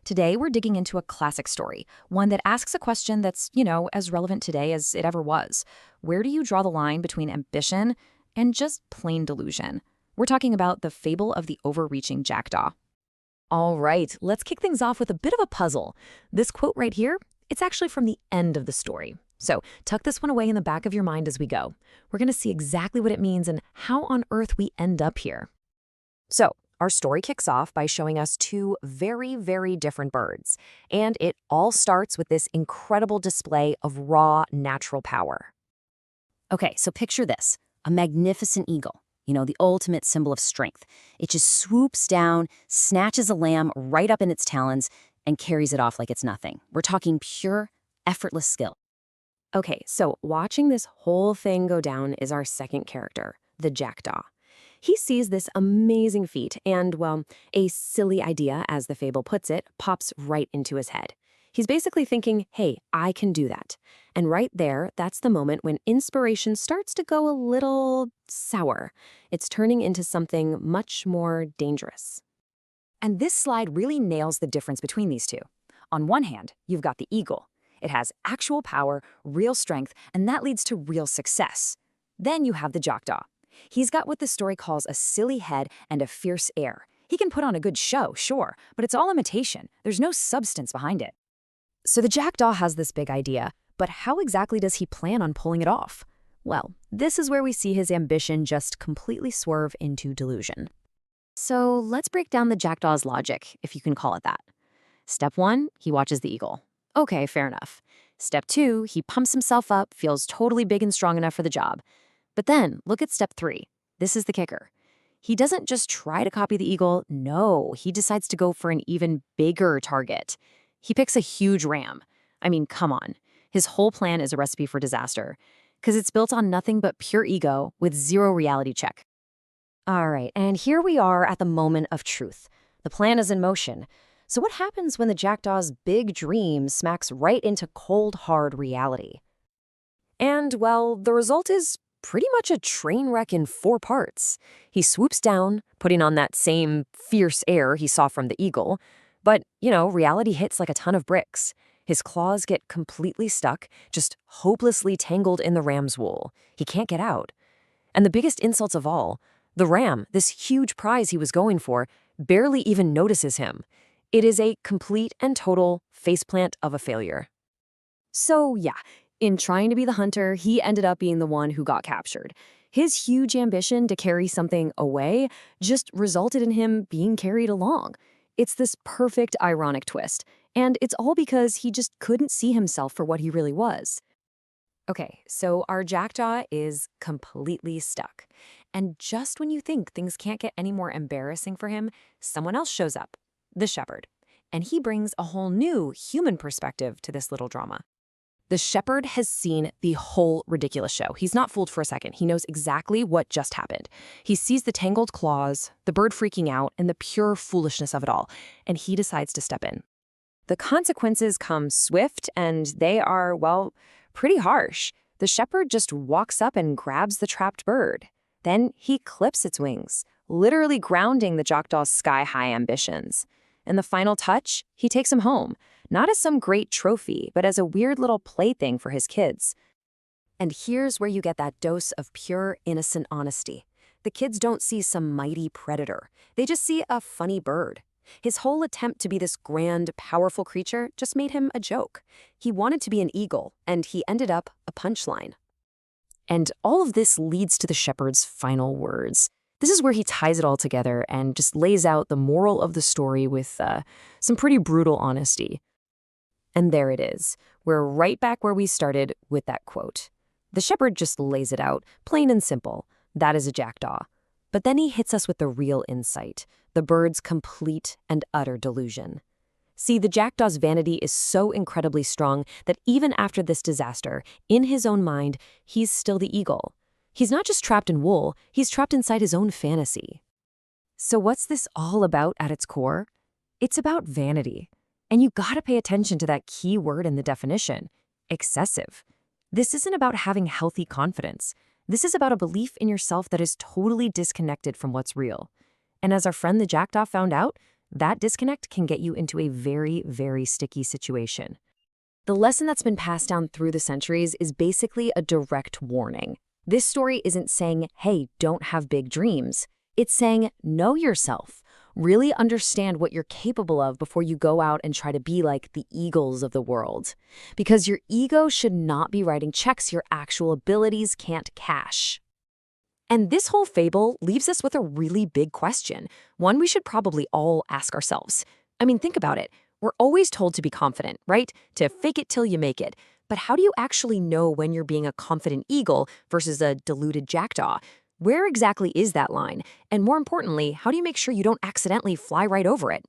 Today, we're digging into a classic story, one that asks a question that's, as relevant today as it ever was. Where do you draw the line between ambition and just plain delusion? We're talking about the fable of the overreaching jackdaw. All right, let's kick things off with a bit of a puzzle. This quote right here, it's actually from the end of the story. So tuck this one away in the back of your mind as we go. We're going to see exactly what it means and how on earth we end up here. So, our story kicks off by showing us two very, very different birds. And it all starts with this incredible display of raw natural power. Okay, so picture this, a magnificent eagle, the ultimate symbol of strength. It just swoops down, snatches a lamb right up in its talons, and carries it off like it's nothing. We're talking pure, effortless skill. Okay, so watching this whole thing go down is our second character, the jackdaw. He sees this amazing feat and, well, a silly idea, as the fable puts it, pops right into his head. He's basically thinking, hey, I can do that. And right there, that's the moment when inspiration starts to go a little sour. It's turning into something much more dangerous. And this slide really nails the difference between these two. On one hand, you've got the eagle. It has actual power, real strength, and that leads to real success. Then you have the jackdaw. He's got what the story calls a silly head and a fierce air. He can put on a good show, sure, but it's all imitation. There's no substance behind it. So the jackdaw has this big idea, but how exactly does he plan on pulling it off? Well, this is where we see his ambition just completely swerve into delusion. So let's break down the jackdaw's logic, if you can call it that. Step 1, he watches the eagle. Okay, fair enough. Step 2, he pumps himself up, feels totally big and strong enough for the job. But then, look at step 3. This is the kicker. He doesn't just try to copy the eagle, no, he decides to go for an even bigger target. He picks a huge ram. I mean, come on. His whole plan is a recipe for disaster, because it's built on nothing but pure ego with zero reality check. All right, and here we are at the moment of truth. The plan is in motion. So what happens when the jackdaw's big dream smacks right into cold, hard reality? And, well, the result is pretty much a train wreck in 4 parts. He swoops down, putting on that same fierce air he saw from the eagle. But, reality hits like a ton of bricks. His claws get completely stuck, just hopelessly tangled in the ram's wool. He can't get out. And the biggest insults of all, the ram, this huge prize he was going for, barely even notices him. It is a complete and total faceplant of a failure. So, yeah. In trying to be the hunter, he ended up being the one who got captured. His huge ambition to carry something away just resulted in him being carried along. It's this perfect ironic twist, and it's all because he just couldn't see himself for what he really was. Okay, so our jackdaw is completely stuck. And just when you think things can't get any more embarrassing for him, someone else shows up, the shepherd. And he brings a whole new human perspective to this little drama. The shepherd has seen the whole ridiculous show. He's not fooled for a second. He knows exactly what just happened. He sees the tangled claws, the bird freaking out, and the pure foolishness of it all, and he decides to step in. The consequences come swift, and they are, well, pretty harsh. The shepherd just walks up and grabs the trapped bird. Then he clips its wings, literally grounding the jackdaw's sky-high ambitions. And the final touch, he takes him home. Not as some great trophy, but as a weird little plaything for his kids. And here's where you get that dose of pure, innocent honesty. The kids don't see some mighty predator. They just see a funny bird. His whole attempt to be this grand, powerful creature just made him a joke. He wanted to be an eagle, and he ended up a punchline. And all of this leads to the shepherd's final words. This is where he ties it all together and just lays out the moral of the story with some pretty brutal honesty. And there it is. We're right back where we started with that quote. The shepherd just lays it out, plain and simple. That is a jackdaw. But then he hits us with the real insight, the bird's complete and utter delusion. See, the jackdaw's vanity is so incredibly strong that even after this disaster, in his own mind, he's still the eagle. He's not just trapped in wool, he's trapped inside his own fantasy. So what's this all about at its core? It's about vanity. And you gotta pay attention to that key word in the definition, excessive. This isn't about having healthy confidence. This is about a belief in yourself that is totally disconnected from what's real. And as our friend the jackdaw found out, That disconnect can get you into a very, very sticky situation. The lesson that's been passed down through the centuries is basically a direct warning. This story isn't saying, hey, don't have big dreams. It's saying, know yourself. Really understand what you're capable of before you go out and try to be like the eagles of the world. Because your ego should not be writing checks your actual abilities can't cash. And this whole fable leaves us with a really big question, one we should probably all ask ourselves. I mean, think about it. We're always told to be confident, right? To fake it till you make it. But how do you actually know when you're being a confident eagle versus a deluded jackdaw? Where exactly is that line? And more importantly, how do you make sure you don't accidentally fly right over it?